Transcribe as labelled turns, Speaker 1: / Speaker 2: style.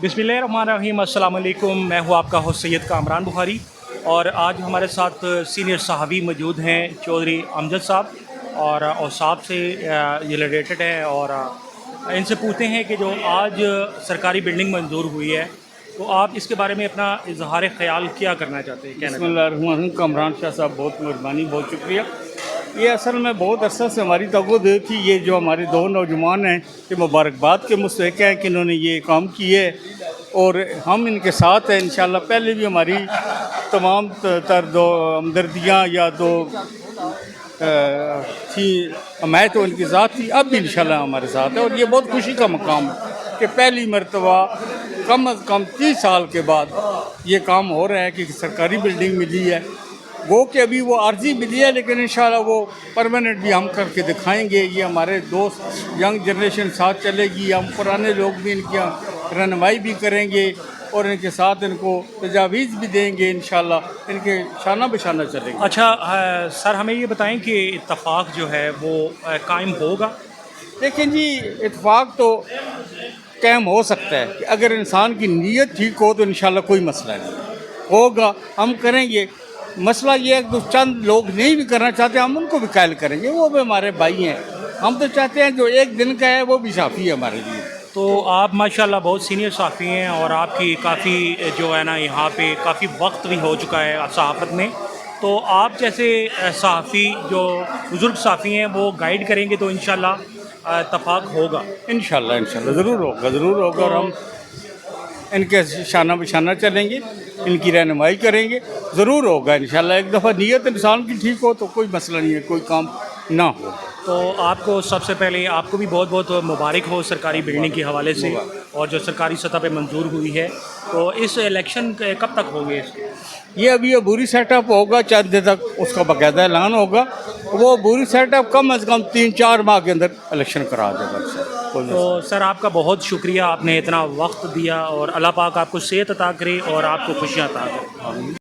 Speaker 1: बिस्मिल्लाहिर्रहमानिर्रहीम, अस्सलाम वालेकुम। मैं हूँ आपका होस्ट सैयद कामरान बुखारी और आज हमारे साथ सीनियर सहावी मौजूद हैं चौधरी अमजद साहब और औसाब से ये रिलेटेड है और इनसे पूछते हैं कि जो आज सरकारी बिल्डिंग मंजूर हुई है तो आप इसके बारे में अपना इजहार ख़याल क्या करना चाहते हैं?
Speaker 2: बिस्मिल्लाहिर्रहमानिर्रहीम। कामरान शाह साहब बहुत मेहरबानी, बहुत शुक्रिया। ये असल में बहुत अरसा से हमारी तवज्जो थी। ये जो हमारे दो नौजवान हैं ये मुबारकबाद के मुस्तहिक हैं कि इन्होंने ये काम किए और हम इनके साथ हैं इंशाल्लाह। पहले भी हमारी तमाम तर दो हमदर्दियाँ या दो थी हमायत तो इनकी ज़ात थी, अब भी इंशाल्लाह हमारे साथ है। और ये बहुत खुशी का मकाम है कि पहली मरतबा कम अज़ कम 30 साल के बाद ये काम हो रहा है कि सरकारी बिल्डिंग मिली है। वो कि अभी वो आर्जी मिली है लेकिन इंशाल्लाह वो परमानेंट भी हम करके दिखाएंगे। ये हमारे दोस्त यंग जनरेशन साथ चलेगी, हम पुराने लोग भी इनकी रहनुमाई भी करेंगे और इनके साथ इनको तजावीज़ भी देंगे। इंशाल्लाह इनके शाना बशाना चलेंगे।
Speaker 1: अच्छा सर, हमें ये बताएं कि इत्तफाक जो है वो कायम होगा?
Speaker 2: लेकिन जी इत्तेफाक तो कायम हो सकता है कि अगर इंसान की नीयत ठीक हो तो इंशाल्लाह कोई मसला नहीं होगा, हम करेंगे। मसला ये है कि चंद लोग नहीं भी करना चाहते, हम उनको भी कायल करेंगे, वो भी हमारे भाई हैं। हम तो चाहते हैं जो एक दिन का है वो भी काफ़ी है हमारे लिए।
Speaker 1: तो आप माशाल्लाह बहुत सीनियर सहाफ़ी हैं और आपकी काफ़ी जो है ना यहाँ पे काफ़ी वक्त भी हो चुका है सहाफ़त में। तो आप जैसे सहाफ़ी जो बुज़ुर्ग सहाफ़ी हैं वो गाइड करेंगे तो इंशाल्लाह इत्तफाक होगा।
Speaker 2: इंशाल्लाह ज़रूर होगा और हम इनके शाना बशाना चलेंगे, इनकी रहनुमाई करेंगे, ज़रूर होगा इंशाल्लाह। एक दफ़ा नीयत इंसान की ठीक हो तो कोई मसला नहीं है, कोई काम ना हो।
Speaker 1: तो आपको सबसे पहले आपको भी बहुत बहुत मुबारक हो सरकारी बिल्डिंग के हवाले से और जो सरकारी सतह पे मंजूर हुई है। तो इस इलेक्शन कब तक होंगे इसके?
Speaker 2: ये अभी अबूरी सेटअप होगा, चंद दिन तक उसका बाकायदा ऐलान होगा। वो अबूरी सेटअप कम अज़ कम 3-4 माह के अंदर इलेक्शन करा देगा सर।
Speaker 1: तो सर आपका बहुत शुक्रिया, आपने इतना वक्त दिया और अल्लाह पाक आपको सेहत अता करे और आपको खुशियाँ अता करे।